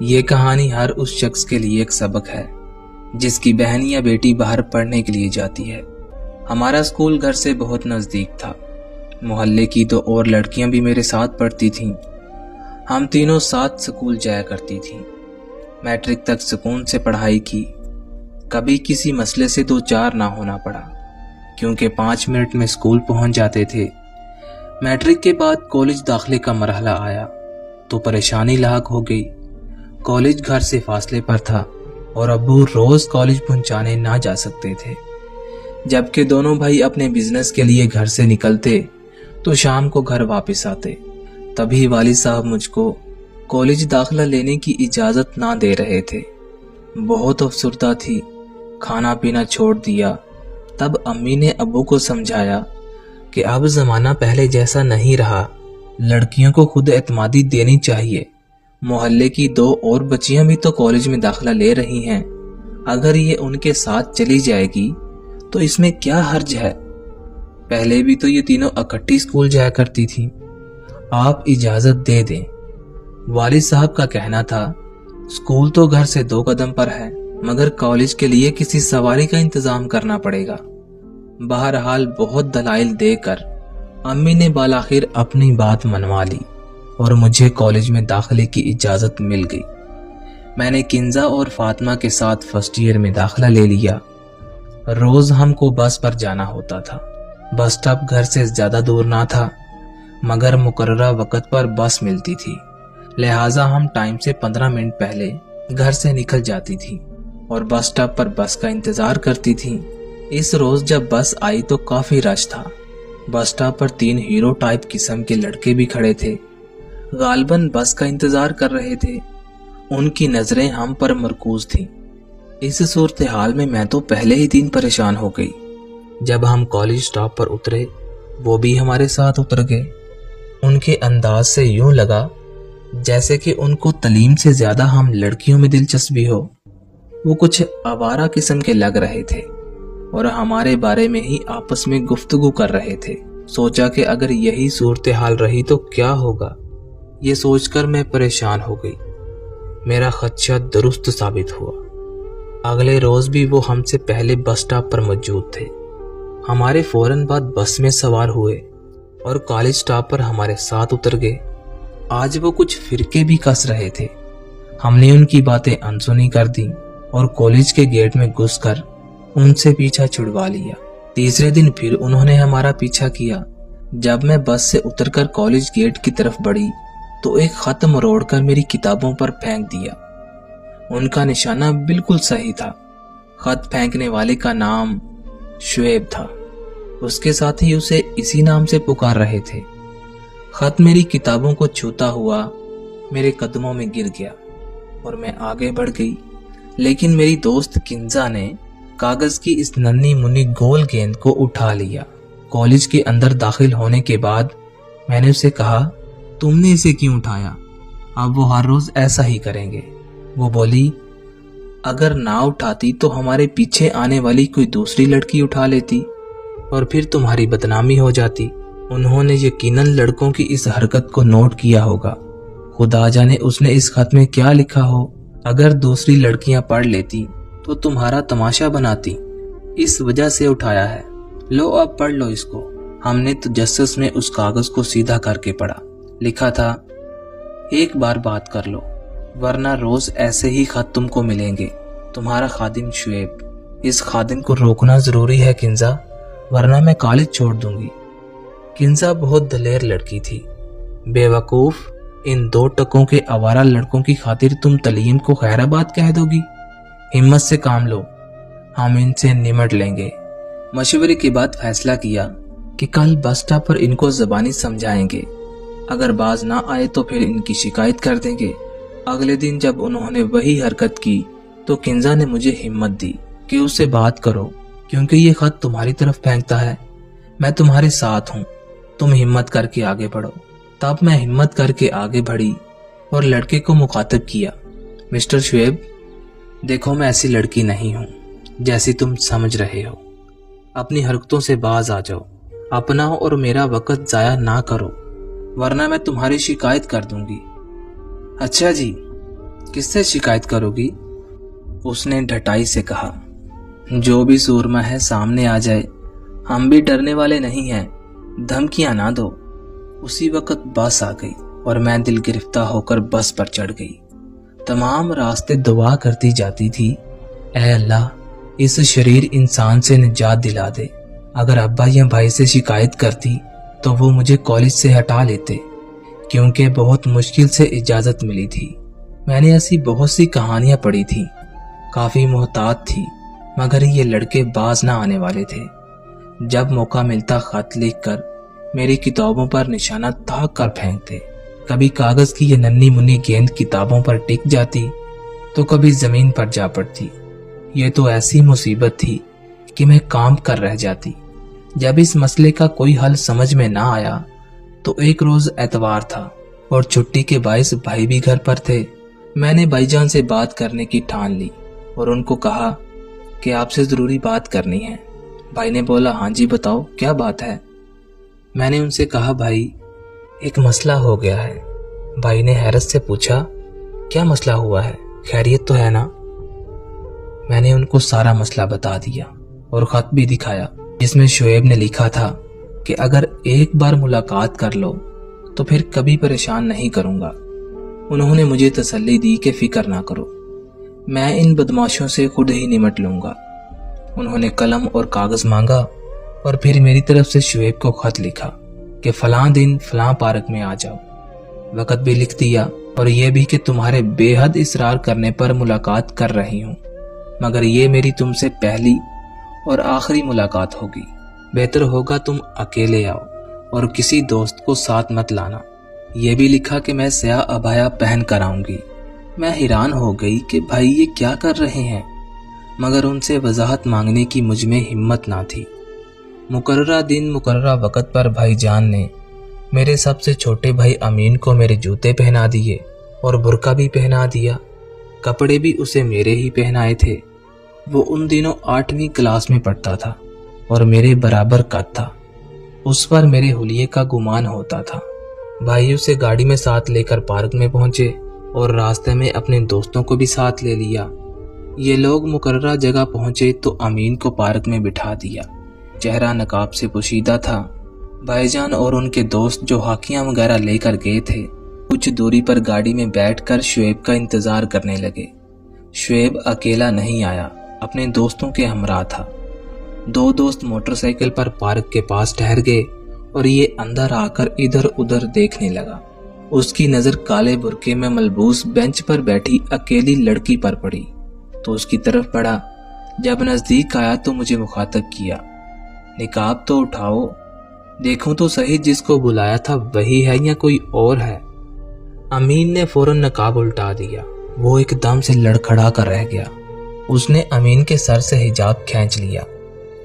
یہ کہانی ہر اس شخص کے لیے ایک سبق ہے جس کی بہن یا بیٹی باہر پڑھنے کے لیے جاتی ہے۔ ہمارا اسکول گھر سے بہت نزدیک تھا۔ محلے کی تو اور لڑکیاں بھی میرے ساتھ پڑھتی تھیں۔ ہم تینوں ساتھ اسکول جایا کرتی تھیں۔ میٹرک تک سکون سے پڑھائی کی، کبھی کسی مسئلے سے دو چار نہ ہونا پڑا، کیونکہ 5 منٹ میں اسکول پہنچ جاتے تھے۔ میٹرک کے بعد کالج داخلے کا مرحلہ آیا تو پریشانی لاحق ہو گئی۔ کالج گھر سے فاصلے پر تھا اور ابو روز کالج پہنچانے نہ جا سکتے تھے، جبکہ دونوں بھائی اپنے بزنس کے لیے گھر سے نکلتے تو شام کو گھر واپس آتے۔ تبھی والد صاحب مجھ کو کالج داخلہ لینے کی اجازت نہ دے رہے تھے۔ بہت افسردہ تھی، کھانا پینا چھوڑ دیا۔ تب امی نے ابو کو سمجھایا کہ اب زمانہ پہلے جیسا نہیں رہا، لڑکیوں کو خود اعتمادی دینی چاہیے۔ محلے کی 2 اور بچیاں بھی تو کالج میں داخلہ لے رہی ہیں، اگر یہ ان کے ساتھ چلی جائے گی تو اس میں کیا حرج ہے؟ پہلے بھی تو یہ تینوں اکٹھی اسکول جایا کرتی تھی، آپ اجازت دے دیں۔ والد صاحب کا کہنا تھا اسکول تو گھر سے 2 قدم پر ہے، مگر کالج کے لیے کسی سواری کا انتظام کرنا پڑے گا۔ بہرحال بہت دلائل دے کر امی نے بالآخر اپنی بات منوا لی اور مجھے کالج میں داخلے کی اجازت مل گئی۔ میں نے کنزا اور فاطمہ کے ساتھ فرسٹ ایئر میں داخلہ لے لیا۔ روز ہم کو بس پر جانا ہوتا تھا۔ بس اسٹاپ گھر سے زیادہ دور نہ تھا، مگر مقررہ وقت پر بس ملتی تھی، لہٰذا ہم ٹائم سے 15 منٹ پہلے گھر سے نکل جاتی تھی اور بس اسٹاپ پر بس کا انتظار کرتی تھی۔ اس روز جب بس آئی تو کافی رش تھا۔ بس اسٹاپ پر 3 ہیرو ٹائپ قسم کے لڑکے بھی کھڑے تھے، غالباً بس کا انتظار کر رہے تھے۔ ان کی نظریں ہم پر مرکوز تھیں۔ اس صورتحال میں تو پہلے ہی دن پریشان ہو گئی۔ جب ہم کالج اسٹاپ پر اترے، وہ بھی ہمارے ساتھ اتر گئے۔ ان کے انداز سے یوں لگا جیسے کہ ان کو تعلیم سے زیادہ ہم لڑکیوں میں دلچسپی ہو۔ وہ کچھ آوارہ قسم کے لگ رہے تھے اور ہمارے بارے میں ہی آپس میں گفتگو کر رہے تھے۔ سوچا کہ اگر یہی صورتحال رہی تو کیا ہوگا، یہ سوچ کر میں پریشان ہو گئی۔ میرا خدشہ درست ثابت ہوا۔ اگلے روز بھی وہ ہم سے پہلے بس اسٹاپ پر موجود تھے۔ ہمارے فوراً بعد بس میں سوار ہوئے اور کالج اسٹاپ پر ہمارے ساتھ اتر گئے۔ آج وہ کچھ فرقے بھی کس رہے تھے۔ ہم نے ان کی باتیں انسنی کر دیں اور کالج کے گیٹ میں گھس کر ان سے پیچھا چھڑوا لیا۔ تیسرے دن پھر انہوں نے ہمارا پیچھا کیا۔ جب میں بس سے اتر کر کالج گیٹ کی طرف بڑھی تو ایک خط مروڑ کر میری کتابوں پر پھینک دیا۔ ان کا نشانہ بالکل صحیح تھا۔ خط پھینکنے والے کا نام شعیب تھا، اس کے ساتھ ہی اسے اسی نام سے پکار رہے تھے۔ خط میری کتابوں کو چھوتا ہوا میرے قدموں میں گر گیا اور میں آگے بڑھ گئی، لیکن میری دوست کنزا نے کاغذ کی اس ننھی منی گول گیند کو اٹھا لیا۔ کالج کے اندر داخل ہونے کے بعد میں نے اسے کہا، تم نے اسے کیوں اٹھایا؟ اب وہ ہر روز ایسا ہی کریں گے۔ وہ بولی، اگر نہ اٹھاتی تو ہمارے پیچھے آنے والی کوئی دوسری لڑکی اٹھا لیتی اور پھر تمہاری بدنامی ہو جاتی۔ انہوں نے یقیناً لڑکوں کی اس حرکت کو نوٹ کیا ہوگا۔ خدا جانے اس نے اس خط میں کیا لکھا ہو۔ اگر دوسری لڑکیاں پڑھ لیتی تو تمہارا تماشا بناتی، اس وجہ سے اٹھایا ہے۔ لو اب پڑھ لو اس کو۔ ہم نے تجسس میں اس کاغذ کو سیدھا کر کے پڑھا۔ لکھا تھا، ایک بار بات کر لو ورنہ روز ایسے ہی خط تم کو ملیں گے، تمہارا خادم شعیب۔ اس خادم کو روکنا ضروری ہے کنزا، ورنہ میں کالج چھوڑ دوں گی۔ کنزا بہت دلیر لڑکی تھی۔ بے وقوف، ان 2 ٹکوں کے آوارہ لڑکوں کی خاطر تم تعلیم کو خیرآباد کہہ دو گی؟ ہمت سے کام لو، ہم ان سے نمٹ لیں گے۔ مشورے کے بعد فیصلہ کیا کہ کل بس اسٹاپ پر ان کو زبانی سمجھائیں گے، اگر باز نہ آئے تو پھر ان کی شکایت کر دیں گے۔ اگلے دن جب انہوں نے وہی حرکت کی تو کنزا نے مجھے ہمت دی کہ اس سے بات کرو، کیونکہ یہ خط تمہاری طرف پھینکتا ہے۔ میں تمہارے ساتھ ہوں، تم ہمت کر کے آگے بڑھو۔ تب میں ہمت کر کے آگے بڑھی اور لڑکے کو مخاطب کیا، مسٹر شعیب، دیکھو میں ایسی لڑکی نہیں ہوں جیسی تم سمجھ رہے ہو۔ اپنی حرکتوں سے باز آ جاؤ، اپنا اور میرا وقت ضائع نہ کرو، ورنہ میں تمہاری شکایت کر دوں گی۔ اچھا جی، किससे शिकायत करोगी? उसने ढटाई से कहा। जो भी सूरमा है सामने आ जाए, हम भी डरने वाले नहीं हैं, धमकियां ना दो। उसी वक्त बस आ गई और मैं दिल गिरफ्तार होकर बस पर चढ़ गई। तमाम रास्ते दुआ करती जाती थी, ऐ अल्लाह इस शरीर इंसान से निजात दिला दे। अगर अब्बा या भाई से शिकायत करती तो वो मुझे कॉलेज से हटा लेते, क्योंकि बहुत मुश्किल से इजाज़त मिली थी। मैंने ऐसी बहुत सी कहानियां पढ़ी थी, काफ़ी मोहतात थी, मगर ये लड़के बाज ना आने वाले थे। जब मौका मिलता खत लिखकर मेरी किताबों पर निशाना ताक कर फेंकते। कभी कागज की ये नन्ही मुन्नी गेंद किताबों पर टिक जाती तो कभी जमीन पर जा पड़ती। ये तो ऐसी मुसीबत थी कि मैं काम कर रह जाती। जब इस मसले का कोई हल समझ में ना आया तो एक रोज एतवार था और छुट्टी के बाइस भाई भी घर पर थे। मैंने भाईजान से बात करने की ठान ली और उनको कहा कि आपसे जरूरी बात करनी है। भाई ने बोला, हाँ जी बताओ क्या बात है। मैंने उनसे कहा, भाई एक मसला हो गया है। भाई ने हैरत से पूछा, क्या मसला हुआ है, खैरियत तो है ना? मैंने उनको सारा मसला बता दिया और खत भी दिखाया जिसमें शुएब ने लिखा था कि अगर एक बार मुलाकात कर लो तो फिर कभी परेशान नहीं करूंगा। उन्होंने मुझे तसल्ली दी कि फिक्र ना करो, मैं इन बदमाशों से खुद ही निमट लूंगा। उन्होंने कलम और कागज मांगा और फिर मेरी तरफ से शुएब को खत लिखा कि फलां दिन फलां पार्क में आ जाओ। वक्त भी लिख दिया और यह भी कि तुम्हारे बेहद इसरार करने पर मुलाकात कर रही हूँ, मगर ये मेरी तुमसे पहली और आखिरी मुलाकात होगी। बेहतर होगा तुम अकेले आओ और किसी दोस्त को साथ मत लाना। यह भी लिखा कि मैं स्याह अबाया पहन कर आऊंगी। मैं हैरान हो गई कि भाई ये क्या कर रहे हैं, मगर उनसे वजाहत मांगने की मुझ में हिम्मत ना थी। मुकर्ररा दिन मुकर्ररा वक्त पर भाईजान ने मेरे सबसे छोटे भाई अमीन को मेरे जूते पहना दिए और बुर्का भी पहना दिया। कपड़े भी उसे मेरे ही पहनाए थे। वो उन दिनों 8वीं क्लास में पढ़ता था और मेरे बराबर कद था। उस पर मेरे हुलिये का गुमान होता था। भाई उसे गाड़ी में साथ लेकर पार्क में पहुंचे और रास्ते में अपने दोस्तों को भी साथ ले लिया। ये लोग मुकर्ररा जगह पहुंचे तो अमीन को पार्क में बिठा दिया। चेहरा नकाब से पोशीदा था। भाईजान और उनके दोस्त जो हाकियां वगैरह लेकर गए थे कुछ दूरी पर गाड़ी में बैठकर शुएब का इंतजार करने लगे। शुएब अकेला नहीं आया, अपने दोस्तों के हमरा था। 2 दोस्त मोटरसाइकिल पर पार्क के पास ठहर गए और ये अंदर आकर इधर उधर देखने लगा। उसकी नजर काले बुर्के में मलबूस बेंच पर बैठी अकेली लड़की पर पड़ी तो उसकी तरफ बढ़ा। जब नजदीक आया तो मुझे मुखातब किया, निकाब तो उठाओ, देखूं तो सही जिसको बुलाया था वही है या कोई और है। अमीन ने फौरन नकाब उल्टा दिया। वो एकदम से लड़खड़ा कर रह गया। उसने अमीन के सर से हिजाब खींच लिया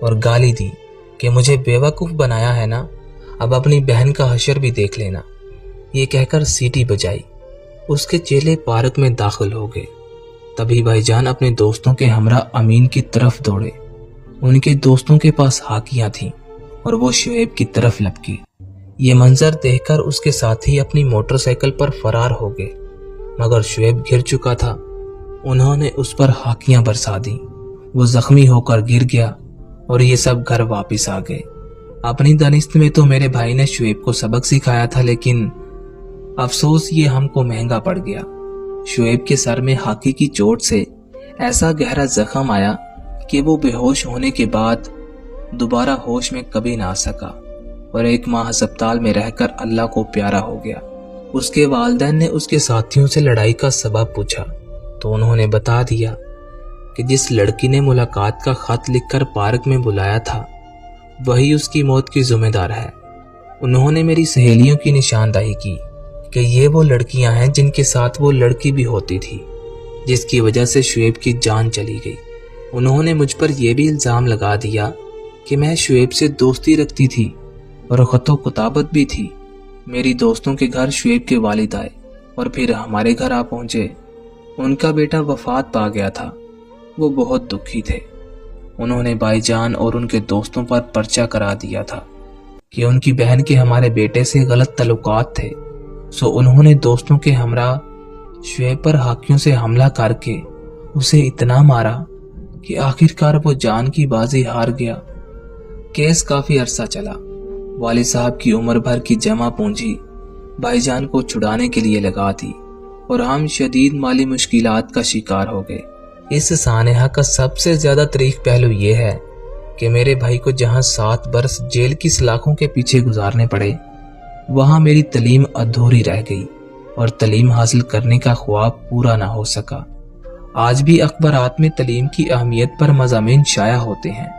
और गाली दी कि मुझे बेवकूफ बनाया है ना, अब अपनी बहन का हशर भी देख लेना। ये कहकर सीटी बजाई। उसके चेले पार्क में दाखिल हो गए। तभी भाईजान अपने दोस्तों के हमरा अमीन की तरफ दौड़े। उनके दोस्तों के पास हाकियां थीं और वो शुएब की तरफ लपकी। ये मंजर देखकर उसके साथी अपनी मोटरसाइकिल पर फरार हो गए, मगर शुएब गिर चुका था। उन्होंने उस पर हाकियां बरसा दी। वो जख्मी होकर गिर गया और ये सब घर वापस आ गए। अपनी दानिश्त में तो मेरे भाई ने शुएब को सबक सिखाया था, लेकिन अफसोस ये हमको महंगा पड़ गया। शुएब के सर में हाकी की चोट से ऐसा गहरा जख्म आया कि वो बेहोश होने के बाद दोबारा होश में कभी ना आ सका और 1 माह अस्पताल में रहकर अल्लाह को प्यारा हो गया। उसके वालिदैन ने उसके साथियों से लड़ाई का सबब पूछा तो उन्होंने बता दिया कि जिस लड़की ने मुलाकात का खत लिखकर पार्क में बुलाया था वही उसकी मौत की जिम्मेदार है। उन्होंने मेरी सहेलियों की निशानदाही की कि ये वो लड़कियां हैं जिनके साथ वो लड़की भी होती थी जिसकी वजह से शुएब की जान चली गई। उन्होंने मुझ पर यह भी इल्जाम लगा दिया कि मैं शुएब से दोस्ती रखती थी और खतो कुताबत भी थी। मेरी दोस्तों के घर शुएब के वालिद आए और फिर हमारे घर आ पहुंचे। उनका बेटा वफात पा गया था। वो बहुत दुखी थे। उन्होंने भाईजान और उनके दोस्तों पर पर्चा करा दिया था कि उनकी बहन के हमारे बेटे से गलत तल्लुकात थे। सो उन्होंने दोस्तों के हमरा शुएब पर हाकियों से हमला करके उसे इतना मारा कि आखिरकार वो जान की बाजी हार गया। केस काफी अरसा चला। वालिद साहब की उम्र भर की जमा पूंजी भाईजान को छुड़ाने के लिए लगा दी और हम शदीद माली मुश्किलात का शिकार हो गए। इस सानेहा का सबसे ज्यादा तारीफ पहलू ये है कि मेरे भाई को जहां 7 बरस जेल की सलाखों के पीछे गुजारने पड़े, वहां मेरी तालीम अधूरी रह गई और तालीम हासिल करने का ख्वाब पूरा ना हो सका। आज भी अखबारात में तालीम की अहमियत पर मज़ामीन शाया होते हैं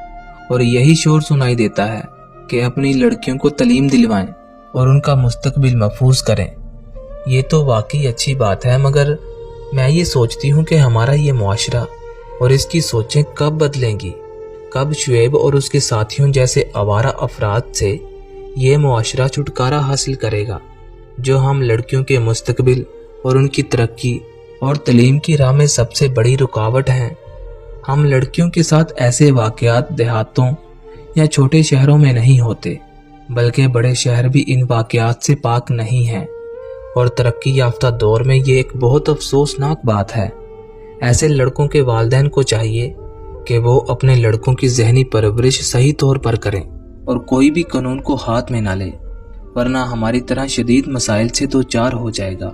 और यही शोर सुनाई देता है कि अपनी लड़कियों को तालीम दिलवाएं और उनका मुस्तकबिल महफूज करें। ये तो वाकई अच्छी बात है, मगर मैं ये सोचती हूँ कि हमारा ये मुआशरा और इसकी सोचें कब बदलेंगी, कब शुएब और उसके साथियों जैसे आवारा अफराद से ये मुआशरा छुटकारा हासिल करेगा जो हम लड़कियों के मुस्तकबिल और उनकी तरक्की और तालीम की राह में सबसे बड़ी रुकावट हैं। हम लड़कियों के साथ ऐसे वाक़यात देहातों या छोटे शहरों में नहीं होते, बल्कि बड़े शहर भी इन वाक़यात से पाक नहीं हैं और तरक्की याफ्ता दौर में ये एक बहुत अफसोसनाक बात है। ऐसे लड़कों के वालिदैन को चाहिए कि वो अपने लड़कों की ज़हनी परवरिश सही तौर पर करें और कोई भी कानून को हाथ में ना ले, वरना हमारी तरह शदीद मसाइल से दो चार हो जाएगा।